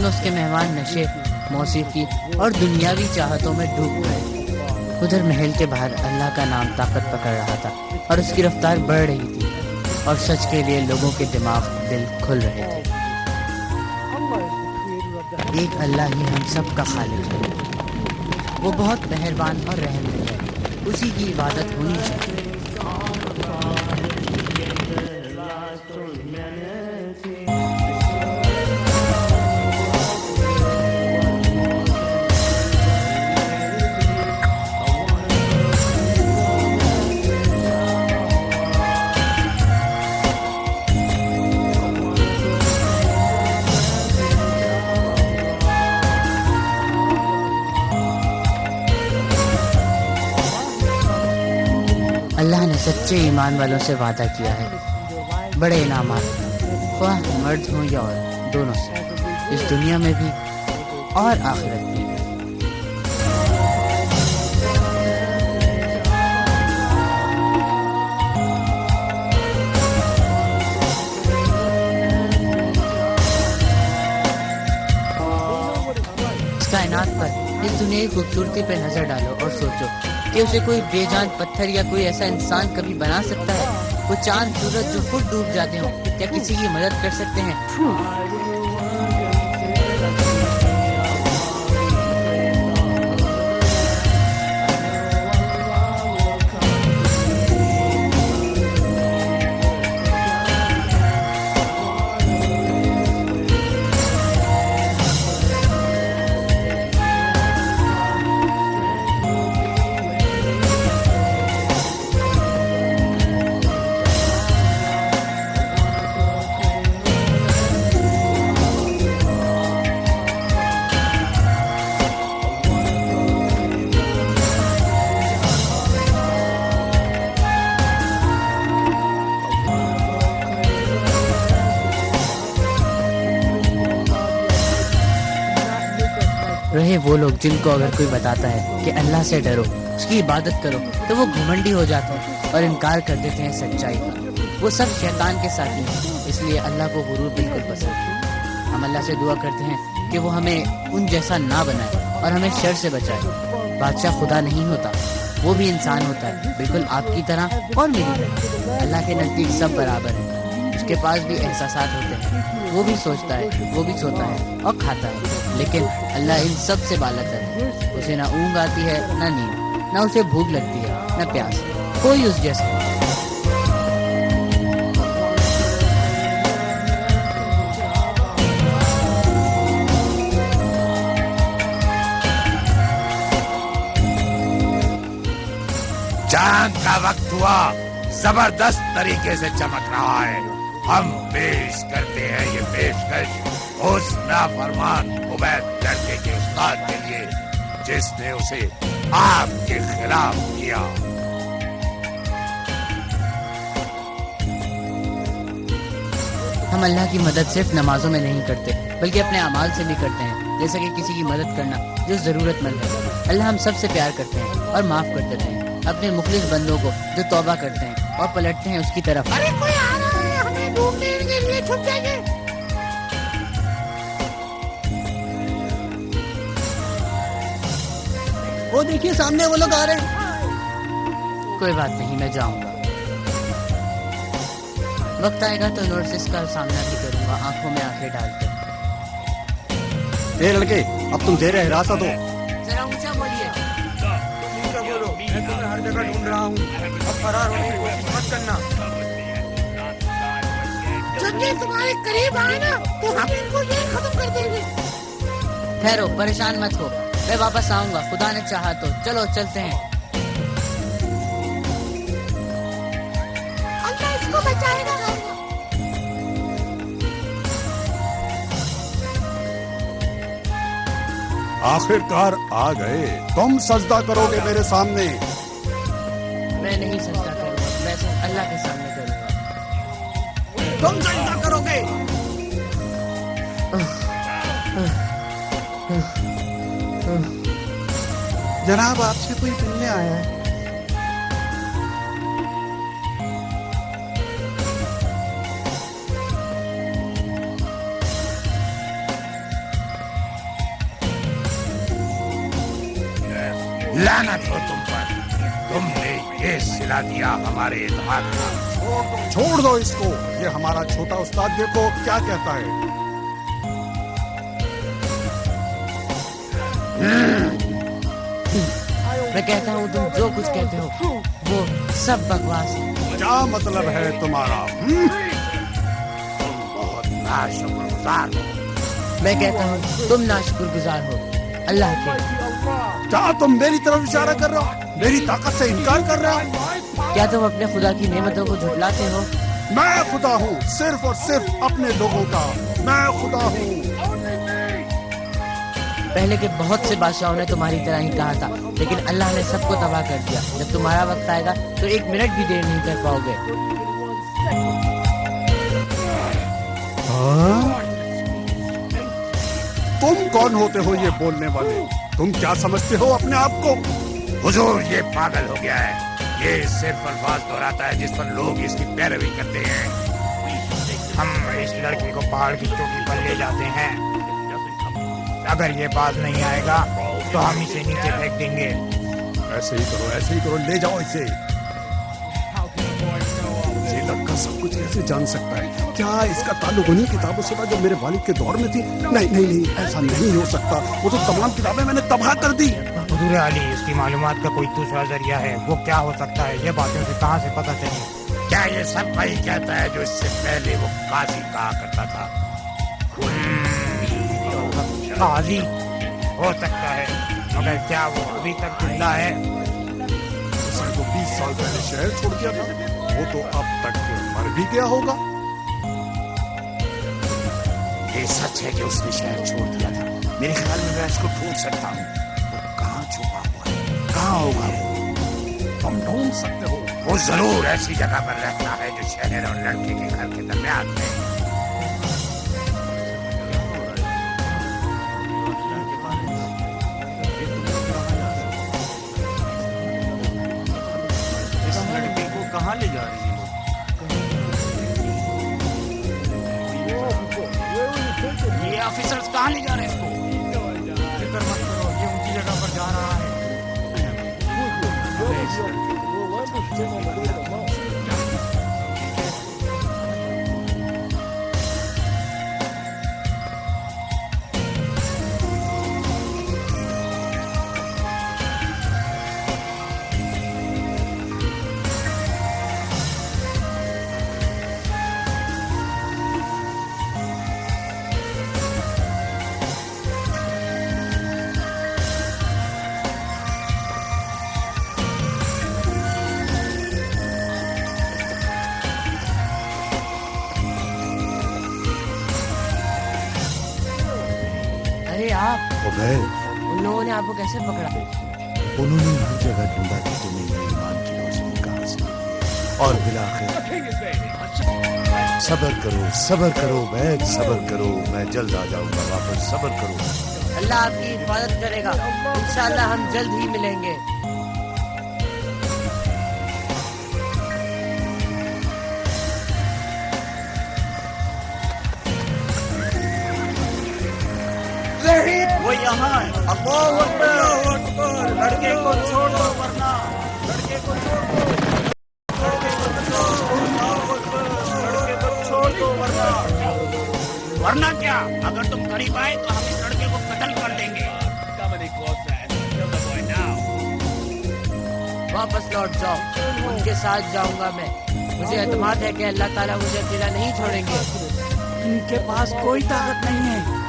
اس کے مہمان نشے، موسیقی اور دنیاوی چاہتوں میں ڈوب گئے۔ ادھر محل کے باہر اللہ کا نام طاقت پکڑ رہا تھا اور اس کی رفتار بڑھ رہی تھی اور سچ کے لیے لوگوں کے دماغ دل کھل رہے تھے. ایک اللہ ہی ہم سب کا خالق ہے. وہ بہت مہربان اور رحم دل ہے. اسی کی عبادت ہونی چاہیے. اللہ نے سچے ایمان والوں سے وعدہ کیا ہے بڑے انعامات، خواہ مرد ہوں یا عورت، دونوں سے، اس دنیا میں بھی اور آخرت میں بھی. اس کائنات پر، اس دنیا کی خوبصورتی پہ نظر ڈالو اور سوچو کہ اسے کوئی بے جان پتھر یا کوئی ایسا انسان کبھی بنا سکتا ہے؟ وہ چاند سورج جو خود ڈوب جاتے ہوں کیا کسی کی مدد کر سکتے ہیں؟ رہے وہ لوگ جن کو اگر کوئی بتاتا ہے کہ اللہ سے ڈرو، اس کی عبادت کرو، تو وہ گھمنڈی ہو جاتے ہیں اور انکار کر دیتے ہیں سچائی کا. وہ سب شیطان کے ساتھی ہیں. اس لیے اللہ کو غرور بالکل پسند ہے. ہم اللہ سے دعا کرتے ہیں کہ وہ ہمیں ان جیسا نہ بنائے اور ہمیں شر سے بچائے. بادشاہ خدا نہیں ہوتا، وہ بھی انسان ہوتا ہے، بالکل آپ کی طرح اور میری طرح. اللہ کے نزدیک سب برابر ہیں. اس کے پاس بھی احساسات ہوتے ہیں. وہ بھی سوچتا ہے، وہ بھی سوتا ہے اور کھاتا ہے، لیکن اللہ ان سب سے بالا تر ہے. اسے نہ اونگ آتی ہے نہ نیند، نہ اسے بھوک لگتی ہے نہ پیاس. کوئی اس جیسا نہیں. چاند کا وقت ہوا، زبردست طریقے سے چمک رہا ہے. ہم پیش کرتے ہیں یہ پیشکش اس نافرمان عبید لڑکے کے استاد کے لیے جس نے اسے آپ کے خلاف کیا. ہم اللہ کی مدد صرف نمازوں میں نہیں کرتے بلکہ اپنے اعمال سے بھی کرتے ہیں، جیسا کہ کسی کی مدد کرنا جو ضرورت مند ہے. اللہ ہم سب سے پیار کرتے ہیں اور معاف کر دیتے ہیں اپنے مخلص بندوں کو جو توبہ کرتے ہیں اور پلٹتے ہیں اس کی طرف. ارے کوئی آ رہا ہے، ہمیں ڈھونڈنے کے لیے چھپ جائیں گے. وہ دیکھیے سامنے وہ لوگ آ رہے ہیں. کوئی بات نہیں، میں جاؤں گا. وقت آئے گا تو نورسس کا سامنا بھی کروں گا، آنکھوں میں آنکھیں ڈال کر. اے لڑکے، اب تم زیر حراست ہو. ذرا اونچا بولیے. میں تمہیں ہر جگہ ڈھونڈ رہا ہوں. اب فرار ہونے کی کوشش مت کرنا. جب یہ تمہارے قریب آئے نا تو ہم ان کو یہ ختم کر دیں گے. ٹھہرو، پریشان مت ہو، میں واپس آؤں گا خدا نے چاہا تو. چلو چلتے ہیں. اللہ اس کو بچائے گا. آخر کار آ گئے. تم سجدہ کرو گے میرے سامنے. میں نہیں سجدہ کروں گا، میں صرف اللہ کے سامنے کروں گا. تم سجدہ کرو گے. جناب آپ سے کوئی ملنے آیا ہے. لعنت ہو تم پر، تم نے یہ سلا دیا ہمارے اتحاد کا. چھوڑ دو اس کو. یہ ہمارا چھوٹا استاد دیکھو کیا کہتا ہے. میں کہتا ہوں تم جو کچھ کہتے ہو وہ سب بکواس ہے. کیا مطلب ہے تمہارا؟ تم بہت ناشکر گزار ہو. میں کہتا ہوں تم ناشکر گزار ہو اللہ کے. کیا تم میری طرف اشارہ کر رہے ہو؟ میری طاقت سے انکار کر رہے ہو؟ کیا تم اپنے خدا کی نعمتوں کو جھٹلاتے ہو؟ میں خدا ہوں صرف اور صرف اپنے لوگوں کا. میں خدا ہوں. پہلے کے بہت سے بادشاہوں نے تمہاری طرح ہی کہا تھا لیکن اللہ نے سب کو تباہ کر دیا. جب تمہارا وقت آئے گا تو ایک منٹ بھی دیر نہیں کر پاؤ گے. تم کون ہوتے ہو یہ بولنے والے؟ تم کیا سمجھتے ہو اپنے آپ کو؟ حضور یہ پاگل ہو گیا ہے. یہ صرف الفاظ دہراتا ہے جس پر لوگ اس کی پیروی کرتے ہیں. ہم اس لڑکی کو پہاڑ کی چوٹی پر لے جاتے ہیں. اگر یہ باز نہیں آئے گا تو ہم اسے نیچے پھینک دیں گے. ایسے ہی کرو ایسے ہی کرو. لے جاؤ اسے. یہ لڑکا سب کچھ کیسے جان سکتا ہے؟ کیا اس کا تعلق انہیں کتابوں سے تھا جو میرے والد کے دور میں تھی؟ نہیں ایسا نہیں ہو سکتا. وہ تو تمام کتابیں میں نے تباہ کر دی. حضور علی اس کی معلومات کا کوئی دوسرا ذریعہ ہے. وہ کیا ہو سکتا ہے؟ یہ باتیں اسے کہاں سے پتہ چلی؟ کیا یہ سب وہی کہتا ہے جو اس سے پہلے وہ قاضی کہا کرتا تھا؟ قاضی ہو سکتا ہے مگر کیا وہ ابھی تک زندہ ہے؟ اس نے تو 20 سال پہلے شہر چھوڑ دیا تھا. وہ تو اب تک مر بھی گیا ہوگا. یہ سچ ہے کہ اس نے شہر چھوڑ دیا تھا. میرے خیال میں اس کو ڈھونڈ سکتا ہوں. وہ کہاں چھپا ہوا ہے؟ کہاں ہوگا وہ؟ تم ڈھونڈ سکتے ہو. وہ ضرور ایسی جگہ پر رہتا ہے جو شہر اور لڑکے کے گھر کے درمیان میں. اس لڑکے کو کہاں لے جا رہی ہے؟ یہ آفیسرز کہاں لے جا رہے ہیں اس کو؟ فکر مت کرو یہ اونچی جگہ پر جا رہا ہے. ان لوگوں نے آپ کو کیسے پکڑا؟ انہوں نے ہر جگہ ڈھونڈا کہ تمہیں یہ ایمان کی روشنی کہاں سے ملی. اور بالآخر صبر کرو بیگ صبر کرو. میں جلد آ جاؤں گا واپس. صبر کرو. اللہ آپ کی حفاظت کرے گا. انشاءاللہ ہم جلد ہی ملیں گے. وہ یہاں ہے. اللہ اکبر. لڑکے کو چھوڑ دو ورنہ لڑکے کو چھوڑ دو. لڑکے کو چھوڑ دو ورنہ کیا؟ اگر تم قریب آئے تو ہم اس لڑکے کو قتل کر دیں گے. واپس لوٹ جاؤ. ان کے ساتھ جاؤں گا میں. مجھے اعتماد ہے کہ اللہ تعالیٰ مجھے اکیلا نہیں چھوڑیں گے. ان کے پاس کوئی طاقت نہیں ہے.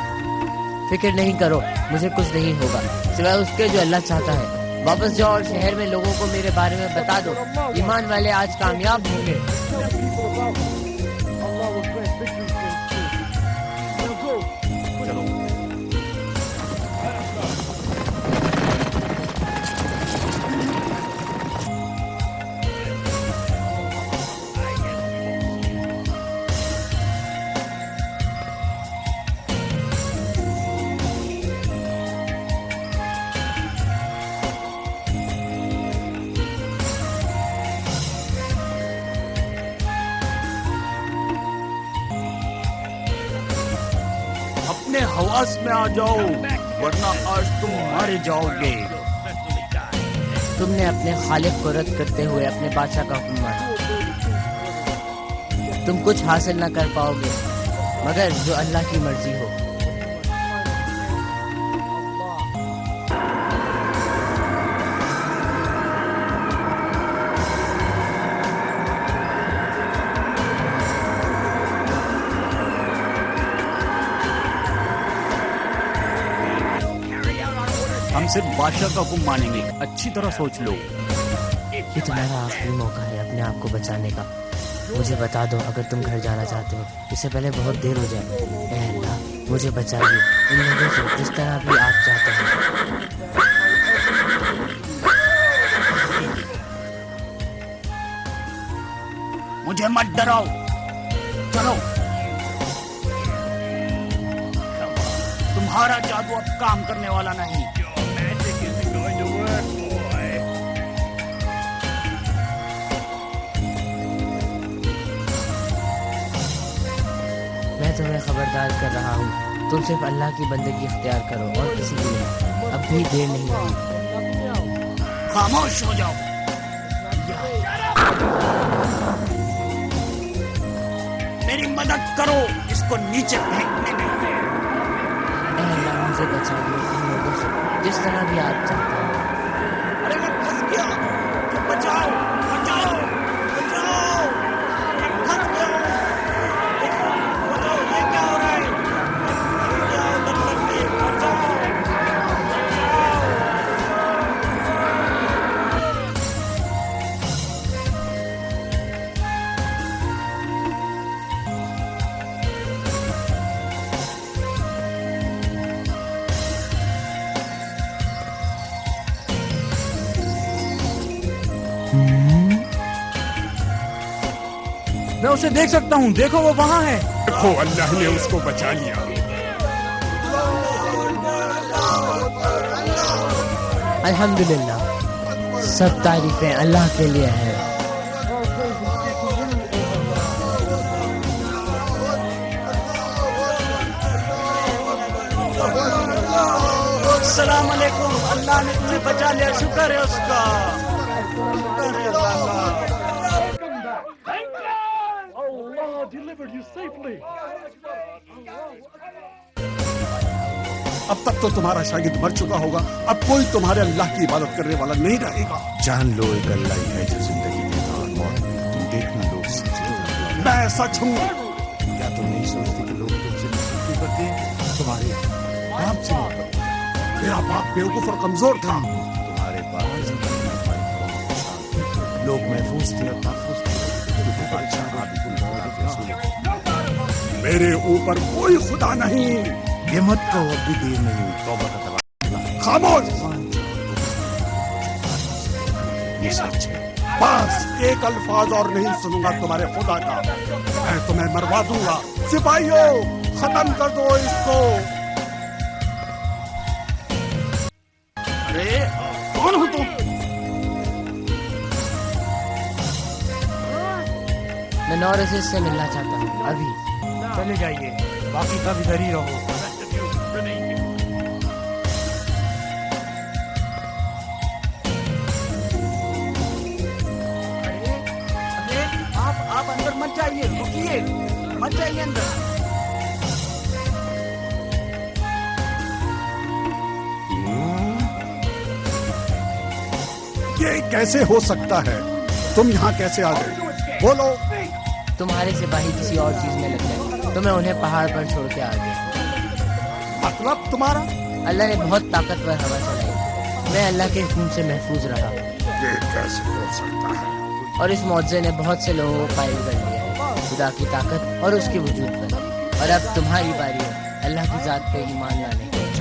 فکر نہیں کرو مجھے کچھ نہیں ہوگا سوائے اس کے جو اللہ چاہتا ہے. واپس جاؤ اور شہر میں لوگوں کو میرے بارے میں بتا دو. ایمان والے آج کامیاب ہوں گے. اپنے حواس میں آ جاؤ ورنہ آج تم مارے جاؤ گے. تم نے اپنے خالق کو رد کرتے ہوئے اپنے بادشاہ کا حکم مانا. تم کچھ حاصل نہ کر پاؤ گے مگر جو اللہ کی مرضی ہو. ہم صرف بادشاہ کا حکم مانیں گے. اچھی طرح سوچ لو. یہ تمہارا آخری موقع ہے اپنے آپ کو بچانے کا. مجھے بتا دو اگر تم گھر جانا چاہتے ہو. اس سے پہلے بہت دیر ہو جائے. اے اللہ مجھے بچائیے ان لوگوں سے جس طرح بھی آپ چاہتے ہیں. مجھے مت ڈراؤ. چلو. تمہارا جادو اب کام کرنے والا نہیں. میں تمہیں خبردار کر رہا ہوں تم صرف اللہ کی بندگی اختیار کرو اور کسی کی نہیں. اب بھی دیر نہیں ہوئی. خاموش ہو جاؤ. میری مدد کرو اس کو نیچے پھینکنے میں. اے اللہ مجھے بچا دو ان لوگوں سے جس طرح بھی آپ چاہتے ہیں. ارے میں پھنس گیا. بچاؤ بچاؤ بچاؤ. میں پھنس گیا. بچاؤ. یہ کیا ہو رہا ہے؟ بچاؤ. میں اسے دیکھ سکتا ہوں. دیکھو وہ وہاں ہے. دیکھو اللہ نے اس کو بچا لیا. الحمدللہ سب تعریفیں اللہ کے لیے ہیں. السلام علیکم. اللہ نے تمہیں بچا لیا. شکر ہے اس کا. شکر ہے اللہ کا. اب تک تو تمہارا شاگرد مر چکا ہوگا. اب کوئی تمہارے اللہ کی عبادت کرنے والا نہیں رہے گا. جان لو ایک اللہ ہی ہے جو زندگی دیتا اور موت. تم دیکھنا لوگ سچ. میں سچ ہوں. کیا تم نہیں سوچتے کہ لوگ تم سے نفرت کیوں کرتے ہیں؟ تمہارے باپ سے محبت. میرا باپ بیوقوف اور کمزور تھا. تمہارے باپ کی زندگی میں ہماری قوم خوشحال تھی. لوگ محفوظ تھے اور تحفظ تھے. کیونکہ بادشاہ آپ کو میرے اوپر کوئی خدا نہیں. یہ مت کہو اب بھی دیر نہیں ہوئی. توبہ کا دروازہ. خاموش. یہ سچ ہے. بس ایک الفاظ اور نہیں سنوں گا تمہارے خدا کا. میں تمہیں مروا دوں گا. سپاہیوں ختم کر دو اس کو. ارے کون ہو تم؟ میں نورسس سے ملنا چاہتا ہوں ابھی. چلے جائیے. باقی سب ادھر ہی رہو. آپ اندر مت جائیے. رکیے. مت جائیے اندر. یہ کیسے ہو سکتا ہے؟ تم یہاں کیسے آ گئے؟ بولو. تمہارے سپاہی کسی اور چیز میں لگ گئے تو میں انہیں پہاڑ پر چھوڑ کے آ گیا. مطلب تمہارا؟ اللہ نے بہت طاقتور ہوا چلائی. میں اللہ کے حکم سے محفوظ رہا. یہ کیسے ہو سکتا ہے؟ اور اس معجزے نے بہت سے لوگوں کو قائل کر لیا ہے خدا کی طاقت اور اس کے وجود پر. اور اب تمہاری باری ہے اللہ کی ذات پہ ایمان لانے کی.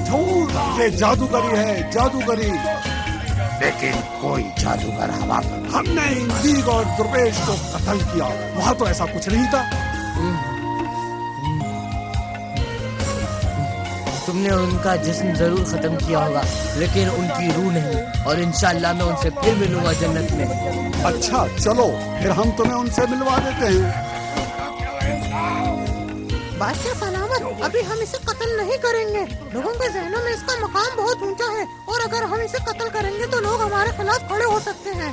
جھوٹ. یہ جادوگری ہے. جادوگری. لیکن کوئی جادوگر ہوا پر. ہم نے اندیگ اور درویش کو قتل کیا. وہاں تو ایسا کچھ نہیں تھا. تم نے ان کا جسم ضرور ختم کیا ہوگا لیکن ان کی روح نہیں. اور انشاءاللہ میں ان سے پھر ملوں گا جنت میں. اچھا چلو پھر ہم تمہیں ان سے ملوا دیتے ہیں. بادشاہ سلامت. ابھی ہم اسے قتل نہیں کریں گے. لوگوں کے ذہنوں میں اس کا مقام بہت اونچا ہے اور اگر ہم اسے قتل کریں گے تو لوگ ہمارے خلاف کھڑے ہو سکتے ہیں.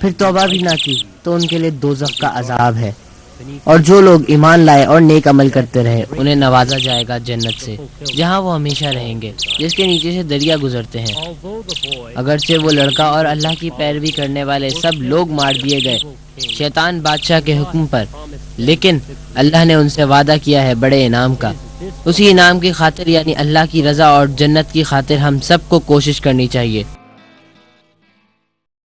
پھر توبہ بھی نہ کی تو ان کے لیے دوزخ کا عذاب ہے، اور جو لوگ ایمان لائے اور نیک عمل کرتے رہے انہیں نوازا جائے گا جنت سے، جہاں وہ ہمیشہ رہیں گے، جس کے نیچے سے دریا گزرتے ہیں۔ اگرچہ وہ لڑکا اور اللہ کی پیروی کرنے والے سب لوگ مار دیے گئے شیطان بادشاہ کے حکم پر، لیکن اللہ نے ان سے وعدہ کیا ہے بڑے انعام کا۔ اسی انعام کی خاطر یعنی اللہ کی رضا اور جنت کی خاطر ہم سب کو کوشش کرنی چاہیے۔